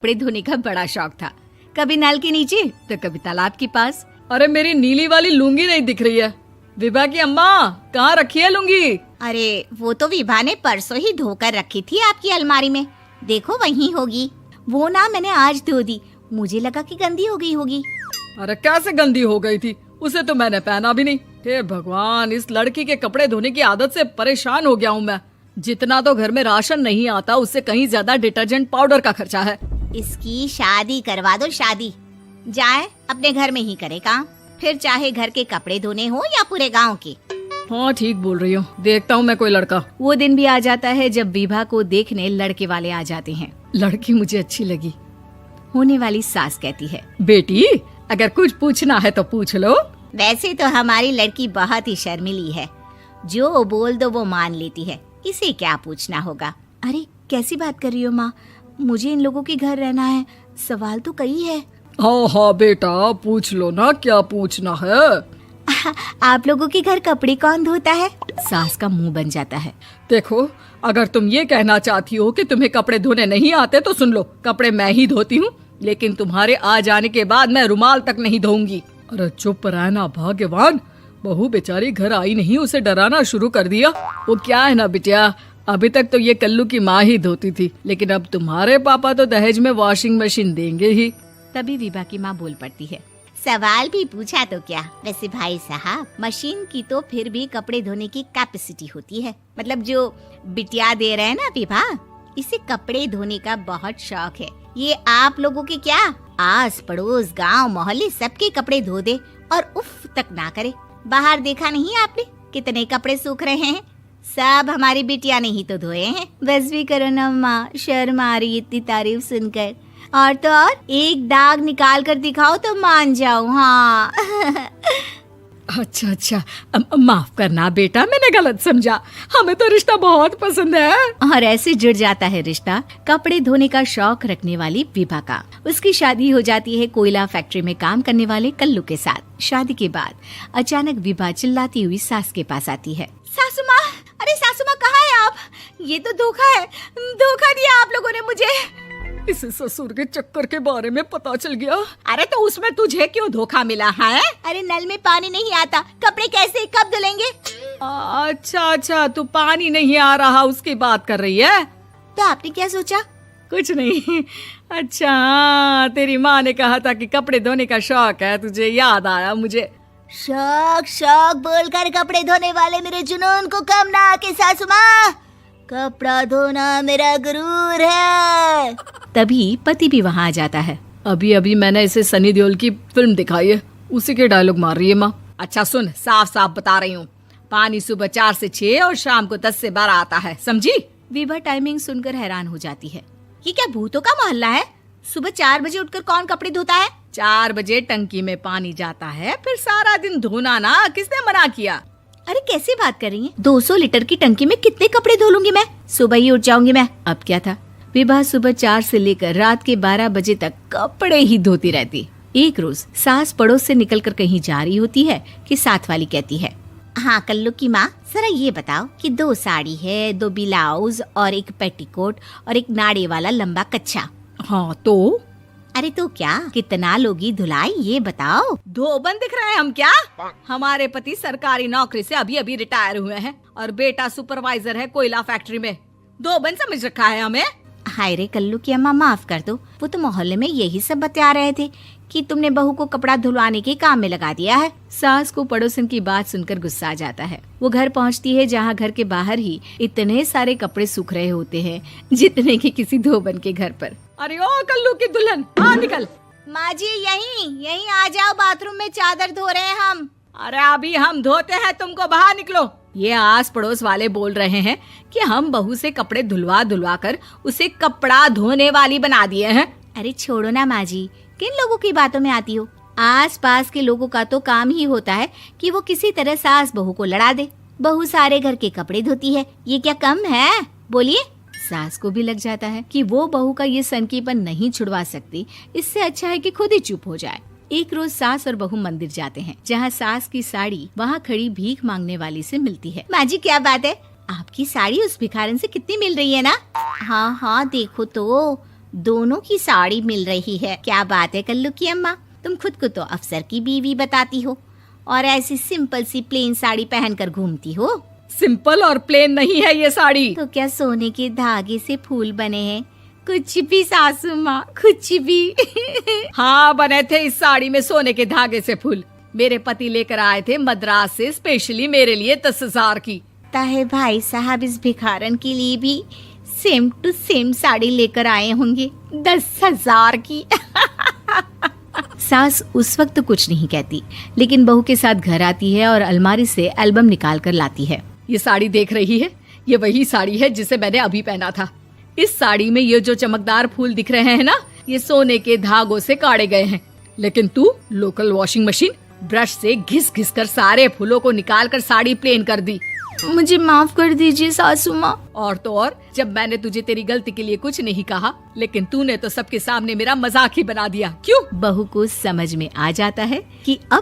कपड़े धोने का बड़ा शौक था। कभी नल के नीचे तो कभी तालाब के पास। अरे मेरी नीली वाली लुंगी नहीं दिख रही है। विभा की अम्मा, कहाँ रखी है लुंगी? अरे वो तो विभा ने परसों ही धोकर रखी थी आपकी अलमारी में, देखो वहीं होगी। वो ना मैंने आज धो दी, मुझे लगा कि गंदी हो गई होगी। अरे कैसे गंदी हो गई थी? उसे तो मैंने पहना भी नहीं। हे भगवान, इस लड़की के कपड़े धोने की आदत से परेशान हो गया हूँ मैं। जितना तो घर में राशन नहीं आता, उससे कहीं ज्यादा डिटर्जेंट पाउडर का खर्चा है। इसकी शादी करवा दो, शादी। जाए अपने घर में ही करे काम, फिर चाहे घर के कपड़े धोने हो या पूरे गांव के। हाँ ठीक बोल रही हो, देखता हूँ मैं कोई लड़का। वो दिन भी आ जाता है जब विभा को देखने लड़के वाले आ जाते हैं। लड़की मुझे अच्छी लगी। होने वाली सास कहती है, बेटी अगर कुछ पूछना है तो पूछ लो। वैसे तो हमारी लड़की बहुत ही शर्मीली है, जो बोल दो वो मान लेती है, इसे क्या पूछना होगा। अरे कैसी बात कर रही हो माँ, मुझे इन लोगों के घर रहना है, सवाल तो कई है। हाँ हाँ बेटा, पूछ लो ना, क्या पूछना है। आप लोगों के घर कपड़े कौन धोता है? सास का मुंह बन जाता है। देखो, अगर तुम ये कहना चाहती हो कि तुम्हें कपड़े धोने नहीं आते तो सुन लो, कपड़े मैं ही धोती हूँ, लेकिन तुम्हारे आ जाने के बाद मैं रुमाल तक नहीं धोऊंगी। अरे चुप रहना भाग्यवान, बहू बेचारी घर आई नहीं, उसे डराना शुरू कर दिया। वो क्या है ना बिटिया, अभी तक तो ये कल्लू की माँ ही धोती थी, लेकिन अब तुम्हारे पापा तो दहेज में वॉशिंग मशीन देंगे ही। तभी विभा की माँ बोल पड़ती है, सवाल भी पूछा तो क्या। वैसे भाई साहब, मशीन की तो फिर भी कपड़े धोने की कैपेसिटी होती है। मतलब जो बिटिया दे रहे हैं ना विभा, इसे कपड़े धोने का बहुत शौक है। ये आप लोगों के क्या, आस पड़ोस गांव मोहल्ले सबके कपड़े धो दे और उफ तक ना करे। बाहर देखा नहीं आपने कितने कपड़े सूख रहे हैं? सब हमारी बिटिया ने ही तो धोए हैं। बस भी करो ना माँ, शर्म आ रही इतनी तारीफ सुनकर। और तो और एक दाग निकाल कर दिखाओ तो मान जाऊं। हाँ अच्छा, माफ करना बेटा, मैंने गलत समझा। हमें तो रिश्ता बहुत पसंद है। और ऐसे जुड़ जाता है रिश्ता कपड़े धोने का शौक रखने वाली विभा का। उसकी शादी हो जाती है कोयला फैक्ट्री में काम करने वाले कल्लू के साथ। शादी के बाद अचानक विभा चिल्लाती हुई सास के पास आती है। सासू माँ, अरे सासू माँ कहाँ है आप? ये तो धोखा है, धोखा दिया आप लोगों ने मुझे। इसे ससुर के चक्कर के बारे में पता चल गया। अरे तो उसमें तुझे क्यों धोखा मिला है? अरे नल में पानी नहीं आता, कपड़े कैसे कब धुलेंगे? अच्छा, तू पानी नहीं आ रहा उसकी बात कर रही है। तो आपने क्या सोचा? कुछ नहीं। अच्छा, तेरी माँ ने कहा था कि कपड़े धोने का शौक है तुझे, याद आया मुझे। शौक बोलकर कपड़े धोने वाले मेरे जुनून को कम ना आके सासू माँ, कपड़ा धोना मेरा गुरूर है। तभी पति भी वहाँ आ जाता है। अभी मैंने इसे सनी देओल की फिल्म दिखाई है, उसी के डायलॉग मार रही है माँ। अच्छा सुन, साफ बता रही हूँ, पानी सुबह 4 से 6 और शाम को 10 से 12 आता है, समझी? विभा टाइमिंग सुनकर हैरान हो जाती है। ये क्या भूतों का मोहल्ला है? सुबह 4 बजे उठकर कौन कपड़े धोता है? 4 बजे टंकी में पानी जाता है, फिर सारा दिन धोना ना, किसने मना किया? अरे कैसी बात कर रही हैं? 200 लीटर की टंकी में कितने कपड़े धो लूंगी मैं? सुबह ही उठ जाऊंगी मैं। अब क्या था, विभा सुबह 4 से लेकर रात के 12 बजे तक कपड़े ही धोती रहती। एक रोज सास पड़ोस से निकलकर कहीं जा रही होती है कि साथ वाली कहती है, हाँ कल्लू की माँ, जरा ये बताओ कि 2 साड़ी है, 2 ब्लाउज और एक पेटीकोट और एक नाड़े वाला लंबा कच्छा। हाँ तो? अरे तो क्या, कितना लोगी धुलाई ये बताओ। धोबन दिख रहे हैं हम क्या? हमारे पति सरकारी नौकरी से अभी रिटायर हुए हैं और बेटा सुपरवाइजर है कोयला फैक्ट्री में। धोबन समझ रखा है हमें? हाय रे कल्लू की अम्मा, माफ कर दो, वो तो मोहल्ले में यही सब बता रहे थे कि तुमने बहू को कपड़ा धुलवाने के काम में लगा दिया है। सास को पड़ोसन की बात सुनकर गुस्सा आ जाता है। वो घर पहुंचती है जहां घर के बाहर ही इतने सारे कपड़े सूख रहे होते हैं जितने कि किसी धोबन के घर पर। अरे ओ कल्लू की दुल्हन, हाँ निकल। माँ जी यहीं आ जाओ, बाथरूम में चादर धो रहे हैं हम। अरे अभी हम धोते हैं, तुमको बाहर निकलो। ये आस पड़ोस वाले बोल रहे हैं कि हम बहू से कपड़े धुलवा कर उसे कपड़ा धोने वाली बना दिए हैं। अरे छोड़ो ना माँ जी, किन लोगों की बातों में आती हो? आस पास के लोगों का तो काम ही होता है कि वो किसी तरह सास बहू को लड़ा दे। बहू सारे घर के कपड़े धोती है, ये क्या कम है? बोलिए। सास को भी लग जाता है कि वो बहू का ये सनकीपन नहीं छुड़वा सकती, इससे अच्छा है कि खुद ही चुप हो जाए। एक रोज सास और बहू मंदिर जाते हैं, जहाँ सास की साड़ी वहाँ खड़ी भीख मांगने वाली से मिलती है। माँ जी क्या बात है, आपकी साड़ी उस भिखारन से कितनी मिल रही है ना? हाँ देखो तो दोनों की साड़ी मिल रही है। क्या बात है कल्लू की अम्मा, तुम खुद को तो अफसर की बीवी बताती हो और ऐसी सिंपल सी प्लेन साड़ी पहनकर घूमती हो। सिंपल और प्लेन नहीं है ये साड़ी। तो क्या सोने के धागे से फूल बने हैं? कुछ भी सासू माँ, कुछ भी। हाँ, बने थे इस साड़ी में सोने के धागे से फूल। मेरे पति लेकर आए थे मद्रास से स्पेशली मेरे लिए 10,000 की। ताहे भाई साहब इस भिखारन के लिए भी सेम टू सेम साड़ी लेकर आए होंगे 10,000 की। सास उस वक्त तो कुछ नहीं कहती, लेकिन बहू के साथ घर आती है और अलमारी से एल्बम निकाल कर लाती है। ये साड़ी देख रही है, ये वही साड़ी है जिसे मैंने अभी पहना था। इस साड़ी में ये जो चमकदार फूल दिख रहे हैं ना, ये सोने के धागों से काढ़े गए हैं। लेकिन तू लोकल वॉशिंग मशीन ब्रश से घिस घिस कर सारे फूलों को निकाल कर साड़ी प्लेन कर दी। मुझे माफ कर दीजिए सासू माँ। और तो और, जब मैंने तुझे तेरी गलती के लिए कुछ नहीं कहा, लेकिन तूने तो सबके सामने मेरा मजाक ही बना दिया। क्यों? बहू को समझ में आ जाता है कि अब